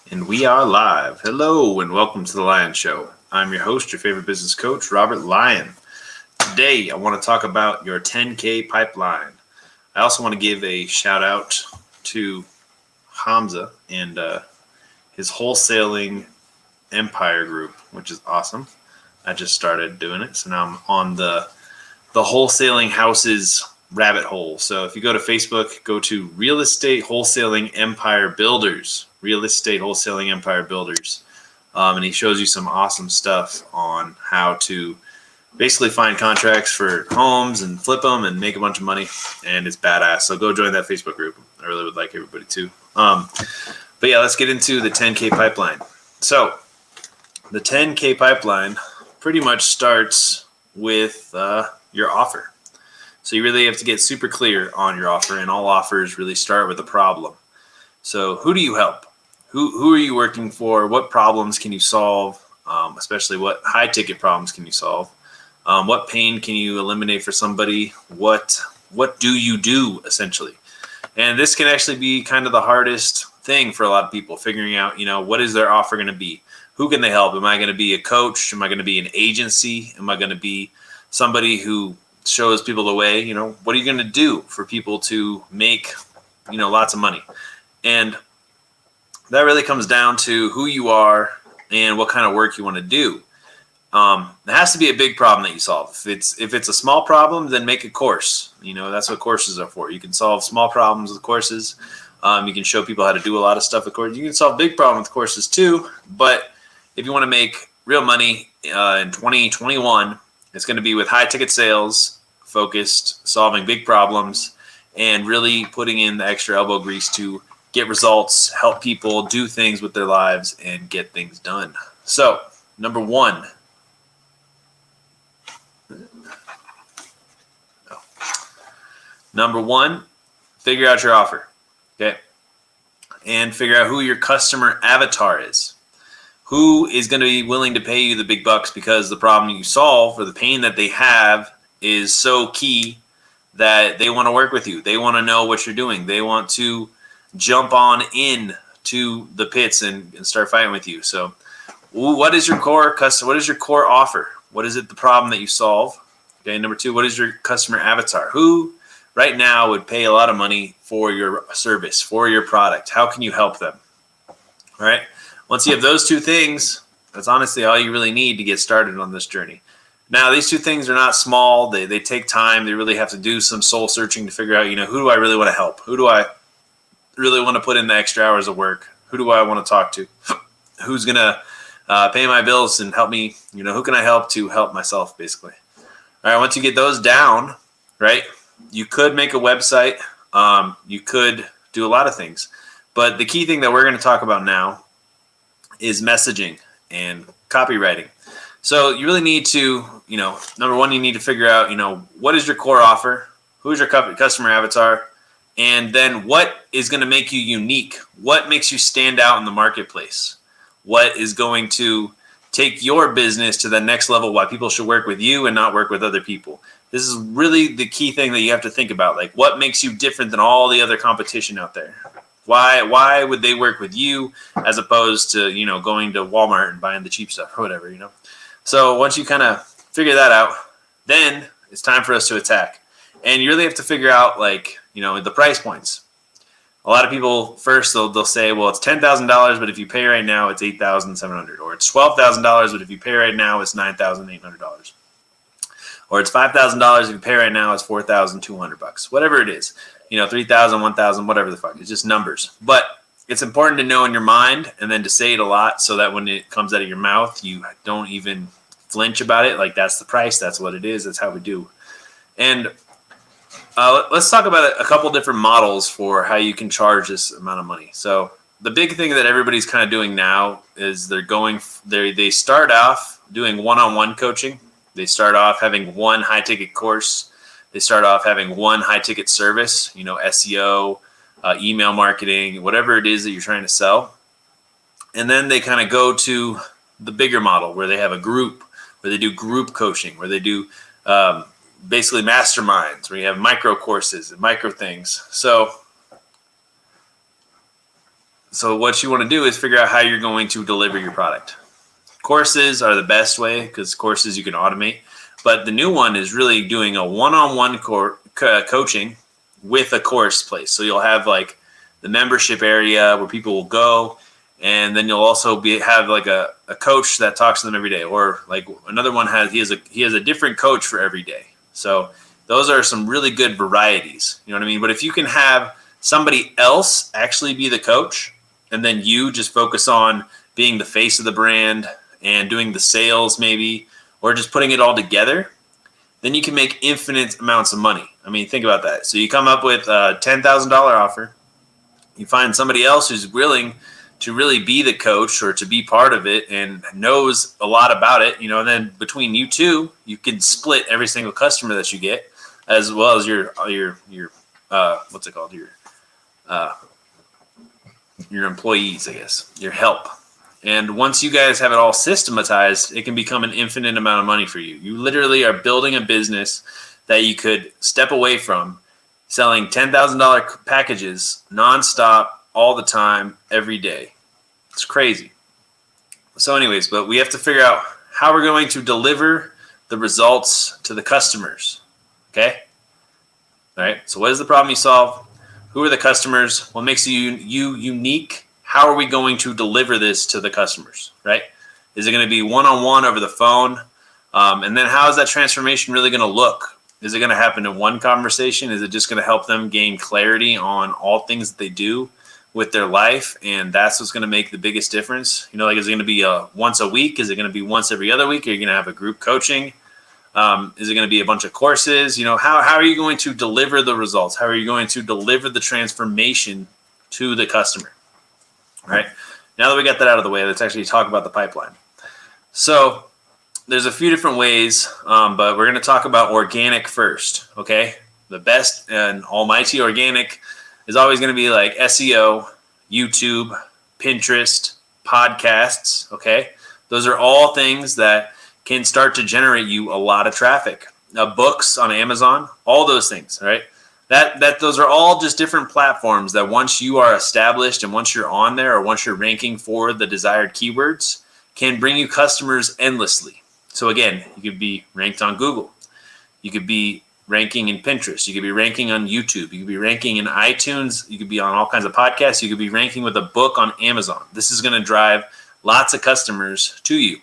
And we are live. Hello and welcome to the Lion Show. I'm your host, your favorite business coach, Robert Lyon. Today, I want to talk about your 10K pipeline. I also want to give a shout out to Hamza and his wholesaling empire group, which is awesome. I just started doing it, so now I'm on the wholesaling houses rabbit hole. So if you go to Facebook, go to Real Estate Wholesaling Empire Builders. Real Estate Wholesaling Empire Builders. And he shows you some awesome stuff on how to basically find contracts for homes and flip them and make a bunch of money. And it's badass. So go join that Facebook group. I really would like everybody to. But yeah, let's get into the 10K pipeline. So the 10K pipeline pretty much starts with your offer. So you really have to get super clear on your offer, and all offers really start with a problem. So who do you help? Who are you working for? What problems can you solve? Especially what high ticket problems can you solve? What pain can you eliminate for somebody? What do you do essentially? And this can actually be kind of the hardest thing for a lot of people, figuring out, what is their offer going to be? Who can they help? Am I going to be a coach? Am I going to be an agency? Am I going to be somebody who shows people the way? What are you going to do for people to make, lots of money? And that really comes down to who you are and what kind of work you want to do. It has to be a big problem that you solve. If it's a small problem, then make a course. That's what courses are for. You can solve small problems with courses. You can show people how to do a lot of stuff with courses. You can solve big problems with courses too. But if you want to make real money in 2021, it's going to be with high ticket sales, focused, solving big problems, and really putting in the extra elbow grease to get results, help people do things with their lives, and get things done. So, number one. Number one, figure out your offer, okay? And figure out who your customer avatar is. Who is going to be willing to pay you the big bucks because the problem you solve or the pain that they have is so key that they want to work with you. They want to know what you're doing. They want to jump on in to the pits and start fighting with you. So what is your core customer? What is your core offer? What is it, the problem that you solve? Okay, number two, what is your customer avatar? Who right now would pay a lot of money for your service, for your product? How can you help them? All right. Once you have those two things, that's honestly all you really need to get started on this journey. Now, these two things are not small. They take time. They really have to do some soul searching to figure out, who do I really want to help? Who do I really want to put in the extra hours of work? Who do I want to talk to? Who's going to pay my bills and help me? Who can I help to help myself, basically? All right, once you get those down, right, you could make a website. You could do a lot of things. But the key thing that we're going to talk about now is messaging and copywriting. So you really need to, number one, you need to figure out, what is your core offer? Who's your customer avatar? And then what is going to make you unique? What makes you stand out in the marketplace? What is going to take your business to the next level? Why people should work with you and not work with other people? This is really the key thing that you have to think about. Like, what makes you different than all the other competition out there? Why would they work with you as opposed to, going to Walmart and buying the cheap stuff or whatever, So once you kind of figure that out, then it's time for us to attack. And you really have to figure out, the price points. A lot of people first, they'll say, well, it's $10,000, but if you pay right now, it's $8,700. Or it's $12,000, but if you pay right now, it's $9,800. Or it's $5,000 if you pay right now, it's $4,200. Whatever it is. 3,000, 1,000, whatever the fuck. It's just numbers. But it's important to know in your mind and then to say it a lot so that when it comes out of your mouth, you don't even flinch about it. Like, that's the price. That's what it is. That's how we do. And let's talk about a couple different models for how you can charge this amount of money. So the big thing that everybody's kind of doing now is they start off doing one-on-one coaching. They start off having one high-ticket course. They start off having one high-ticket service, SEO, email marketing, whatever it is that you're trying to sell. And then they kind of go to the bigger model where they have a group, where they do group coaching, where they do basically masterminds, where you have micro courses and micro things. So So what you want to do is figure out how you're going to deliver your product. Courses are the best way because courses you can automate. But the new one is really doing a one-on-one coaching with a course place. So you'll have like the membership area where people will go, and then you'll also have like a coach that talks to them every day, or like another one he has a different coach for every day. So those are some really good varieties. You know what I mean? But if you can have somebody else actually be the coach, and then you just focus on being the face of the brand and doing the sales maybe, or just putting it all together, then you can make infinite amounts of money. I mean, think about that. So you come up with a $10,000 offer. You find somebody else who's willing to really be the coach or to be part of it and knows a lot about it, and then between you two, you can split every single customer that you get, as well as your what's it called? Your employees, I guess, your help. And once you guys have it all systematized, it can become an infinite amount of money for you. You literally are building a business that you could step away from, selling $10,000 packages nonstop, all the time, every day. It's crazy. So anyways, but we have to figure out how we're going to deliver the results to the customers. Okay? All right. So what is the problem you solve? Who are the customers? What makes you unique? How are we going to deliver this to the customers, right? Is it going to be one-on-one over the phone? And then how is that transformation really going to look? Is it going to happen in one conversation? Is it just going to help them gain clarity on all things that they do with their life? And that's what's going to make the biggest difference. Like, is it going to be once a week? Is it going to be once every other week? Are you going to have a group coaching? Is it going to be a bunch of courses? How are you going to deliver the results? How are you going to deliver the transformation to the customer? All right. Now that we got that out of the way, let's actually talk about the pipeline. So there's a few different ways, but we're going to talk about organic first. Okay. The best and almighty organic is always going to be like SEO, YouTube, Pinterest, podcasts. Okay. Those are all things that can start to generate you a lot of traffic. Books on Amazon, all those things, right? Those are all just different platforms that once you are established and once you're on there or once you're ranking for the desired keywords, can bring you customers endlessly. So again, you could be ranked on Google. You could be ranking in Pinterest. You could be ranking on YouTube. You could be ranking in iTunes. You could be on all kinds of podcasts. You could be ranking with a book on Amazon. This is going to drive lots of customers to you.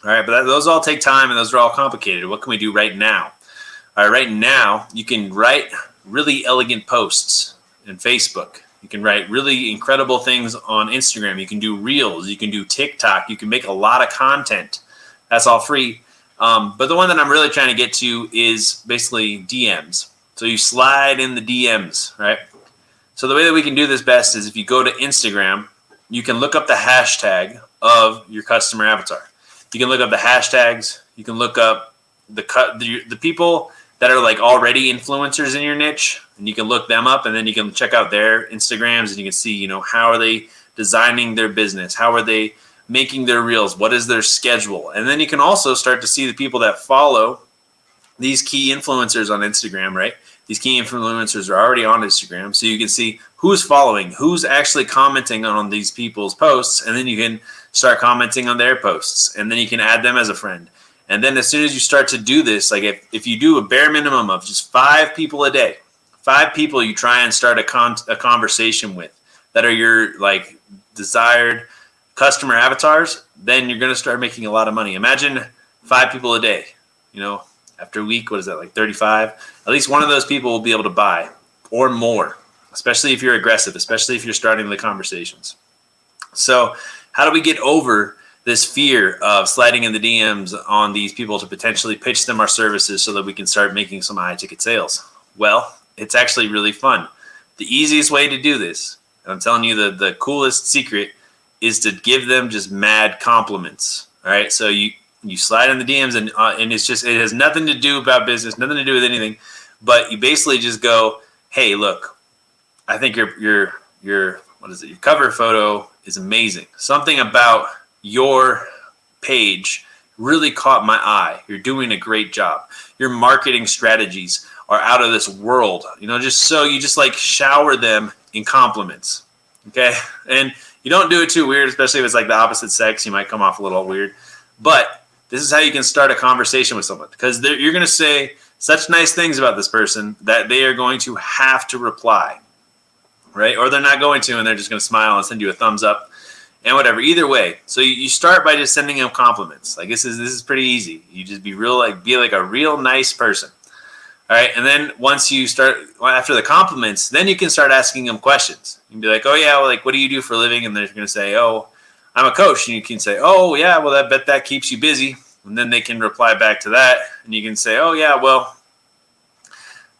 All right, but those all take time and those are all complicated. What can we do right now? All right, right now you can write really elegant posts in Facebook. You can write really incredible things on Instagram. You can do Reels. You can do TikTok. You can make a lot of content. That's all free. But the one that I'm really trying to get to is basically DMs. So you slide in the DMs, right? So the way that we can do this best is if you go to Instagram, you can look up the hashtag of your customer avatar. You can look up the hashtags. You can look up the people that are like already influencers in your niche, and you can look them up, and then you can check out their Instagrams, and you can see, how are they designing their business? How are they making their reels? What is their schedule? And then you can also start to see the people that follow these key influencers on Instagram, right? These key influencers are already on Instagram, so you can see who's following, who's actually commenting on these people's posts, and then you can start commenting on their posts, and then you can add them as a friend. And then as soon as you start to do this, like if you do a bare minimum of just 5 people a day, 5 people you try and start a conversation with that are your like desired customer avatars, then you're going to start making a lot of money. Imagine 5 people a day, after a week, what is that, like 35? At least one of those people will be able to buy or more, especially if you're aggressive, especially if you're starting the conversations. So how do we get over this fear of sliding in the DMs on these people to potentially pitch them our services so that we can start making some high ticket sales? Well, it's actually really fun. The easiest way to do this, and I'm telling you the coolest secret, is to give them just mad compliments. All right. So you slide in the DMs and it's just, it has nothing to do about business, nothing to do with anything, but you basically just go, hey, look, I think your cover photo is amazing. Something about your page really caught my eye. You're doing a great job. Your marketing strategies are out of this world. Just so you just like shower them in compliments. Okay. And you don't do it too weird, especially if it's like the opposite sex. You might come off a little weird. But this is how you can start a conversation with someone, because you're going to say such nice things about this person that they are going to have to reply, right? Or they're not going to, and they're just going to smile and send you a thumbs up and whatever. Either way. So you start by just sending them compliments. Like this is pretty easy. You just be like a real nice person. All right. And then once you start, after the compliments, then you can start asking them questions. You can be like, oh yeah, well, like, what do you do for a living? And they're going to say, oh, I'm a coach. And you can say, oh yeah, well, I bet that keeps you busy. And then they can reply back to that. And you can say, oh yeah, well,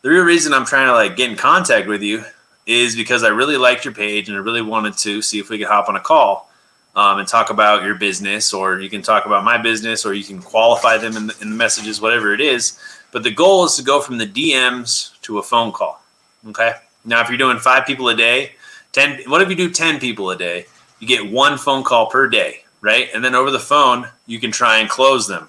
the real reason I'm trying to like get in contact with you is because I really liked your page and I really wanted to see if we could hop on a call and talk about your business, or you can talk about my business, or you can qualify them in the messages, whatever it is. But the goal is to go from the DMs to a phone call. Okay. Now, if you're doing 5 people a day, 10, what if you do 10 people a day? You get 1 phone call per day, right? And then over the phone, you can try and close them.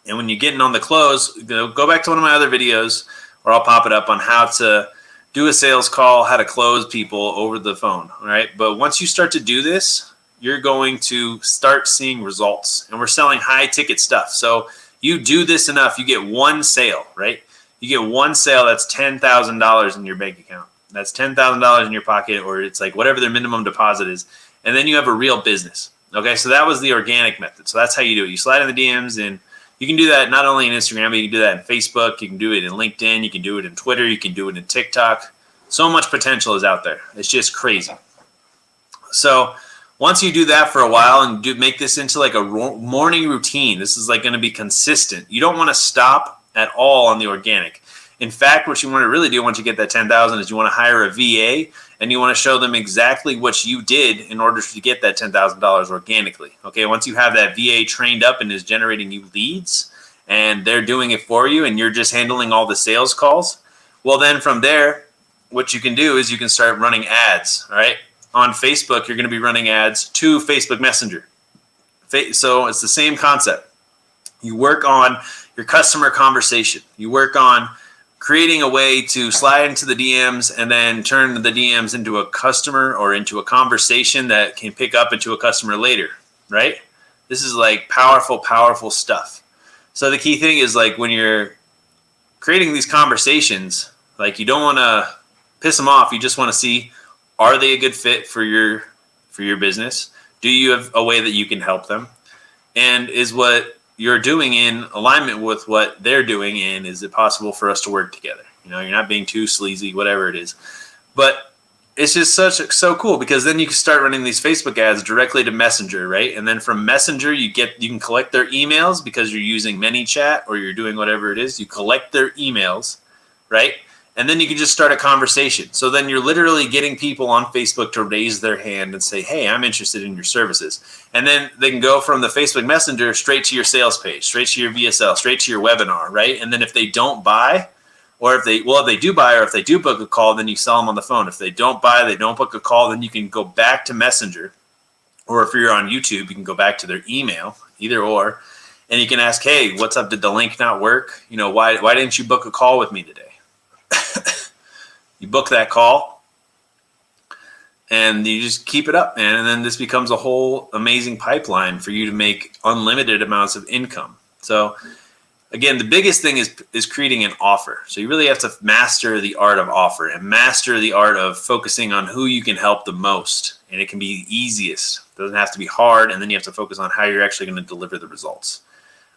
And when you're getting on the close, go back to one of my other videos, or I'll pop it up on how to do a sales call, how to close people over the phone. All right. But once you start to do this, you're going to start seeing results. And we're selling high ticket stuff. So you do this enough, you get 1 sale, right? You get 1 sale, that's $10,000 in your bank account. That's $10,000 in your pocket, or it's like whatever their minimum deposit is. And then you have a real business. Okay. So that was the organic method. So that's how you do it. You slide in the DMs, and you can do that not only in Instagram, but you can do that in Facebook. You can do it in LinkedIn. You can do it in Twitter. You can do it in TikTok. So much potential is out there. It's just crazy. So once you do that for a while and make this into like a morning routine, this is like going to be consistent. You don't want to stop at all on the organic. In fact, what you want to really do once you get that 10,000 is you want to hire a VA, and you want to show them exactly what you did in order to get that $10,000 organically. Okay, once you have that VA trained up and is generating you leads, and they're doing it for you, and you're just handling all the sales calls, well, then from there, what you can do is you can start running ads. All right, on Facebook, you're going to be running ads to Facebook Messenger. So it's the same concept. You work on your customer conversation. You work on creating a way to slide into the DMs and then turn the DMs into a customer or into a conversation that can pick up into a customer later, right? This is like powerful, powerful stuff. So the key thing is, like, when you're creating these conversations, like, you don't want to piss them off. You just want to see, are they a good fit for your business? Do you have a way that you can help them? And is what you're doing in alignment with what they're doing, and is it possible for us to work together? You know, you're not being too sleazy, whatever it is. But it's just so cool, because then you can start running these Facebook ads directly to Messenger, right? And then from Messenger, you can collect their emails, because you're using ManyChat or you're doing whatever it is. You collect their emails, right? And then you can just start a conversation. So then you're literally getting people on Facebook to raise their hand and say, hey, I'm interested in your services. And then they can go from the Facebook Messenger straight to your sales page, straight to your VSL, straight to your webinar, right? And then if they don't buy, or if they do buy, or if they do book a call, then you sell them on the phone. If they don't buy, they don't book a call, then you can go back to Messenger. Or if you're on YouTube, you can go back to their email, either or. And you can ask, hey, what's up? Did the link not work? You know, why didn't you book a call with me today? You book that call, and you just keep it up, man. And then this becomes a whole amazing pipeline for you to make unlimited amounts of income. So again, the biggest thing is creating an offer. So you really have to master the art of offer, and master the art of focusing on who you can help the most. And it can be the easiest. It doesn't have to be hard. And then you have to focus on how you're actually going to deliver the results.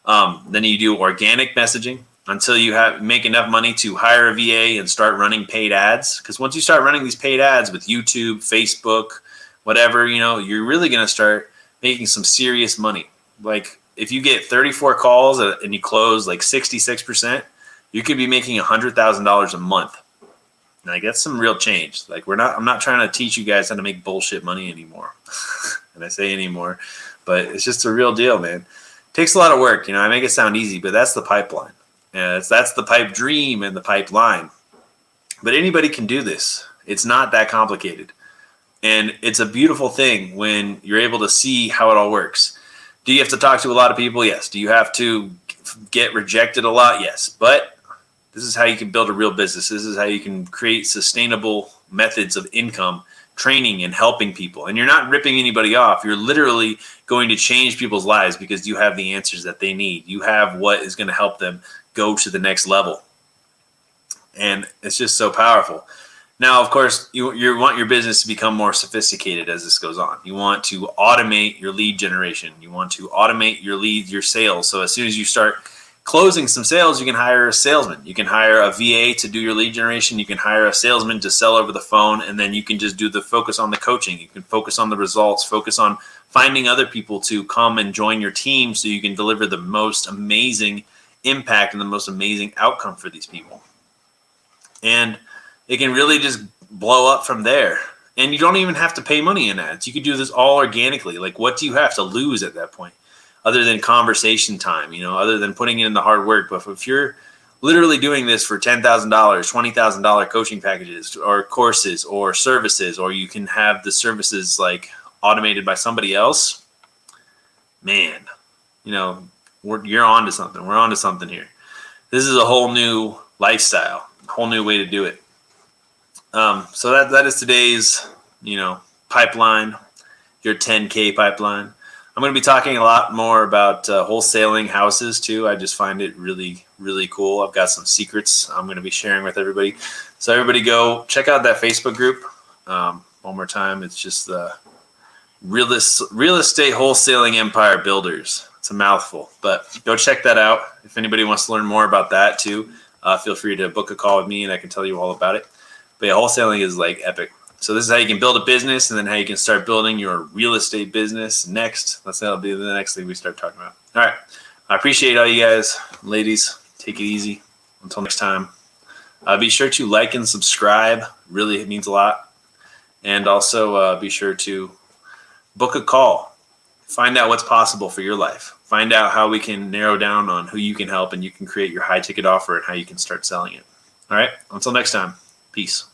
Then you do organic messaging until you make enough money to hire a VA and start running paid ads. Because once you start running these paid ads with YouTube, Facebook, whatever, you know, you're really going to start making some serious money. Like, if you get 34 calls and you close like 66%, you could be making $100,000 a month. Like, that's some real change. Like, I'm not trying to teach you guys how to make bullshit money anymore. And I say anymore, but it's just a real deal, man. It takes a lot of work. You know, I make it sound easy, but that's the pipeline. Yeah, that's the pipe dream and the pipeline. But anybody can do this. It's not that complicated. And it's a beautiful thing when you're able to see how it all works. Do you have to talk to a lot of people? Yes. Do you have to get rejected a lot? Yes. But this is how you can build a real business. This is how you can create sustainable methods of income training and helping people. And you're not ripping anybody off. You're literally going to change people's lives because you have the answers that they need. You have what is going to help them go to the next level. And it's just so powerful. Now, of course, you want your business to become more sophisticated as this goes on. You want to automate your lead generation. You want to automate your sales. So as soon as you start closing some sales, you can hire a salesman. You can hire a VA to do your lead generation. You can hire a salesman to sell over the phone, and then you can just do the focus on the coaching. You can focus on the results, focus on finding other people to come and join your team so you can deliver the most amazing impact and the most amazing outcome for these people. And it can really just blow up from there. And you don't even have to pay money in ads. You could do this all organically. Like, what do you have to lose at that point? Other than conversation time, other than putting in the hard work. But if you're literally doing this for $10,000, $20,000 coaching packages or courses or services, or you can have the services like automated by somebody else, man, you're on to something. We're on to something here. This is a whole new lifestyle, a whole new way to do it. So that is today's, pipeline, your 10K pipeline. I'm going to be talking a lot more about wholesaling houses too. I just find it really, really cool. I've got some secrets I'm going to be sharing with everybody. So everybody go check out that Facebook group. One more time. It's just the real estate wholesaling empire builders. It's a mouthful, but go check that out. If anybody wants to learn more about that too, feel free to book a call with me and I can tell you all about it. But yeah, wholesaling is like epic. So this is how you can build a business, and then how you can start building your real estate business next. That'll be the next thing we start talking about. All right. I appreciate all you guys. Ladies, take it easy. Until next time. Be sure to like and subscribe. Really, it means a lot. And also be sure to book a call. Find out what's possible for your life. Find out how we can narrow down on who you can help, and you can create your high ticket offer and how you can start selling it. All right. Until next time. Peace.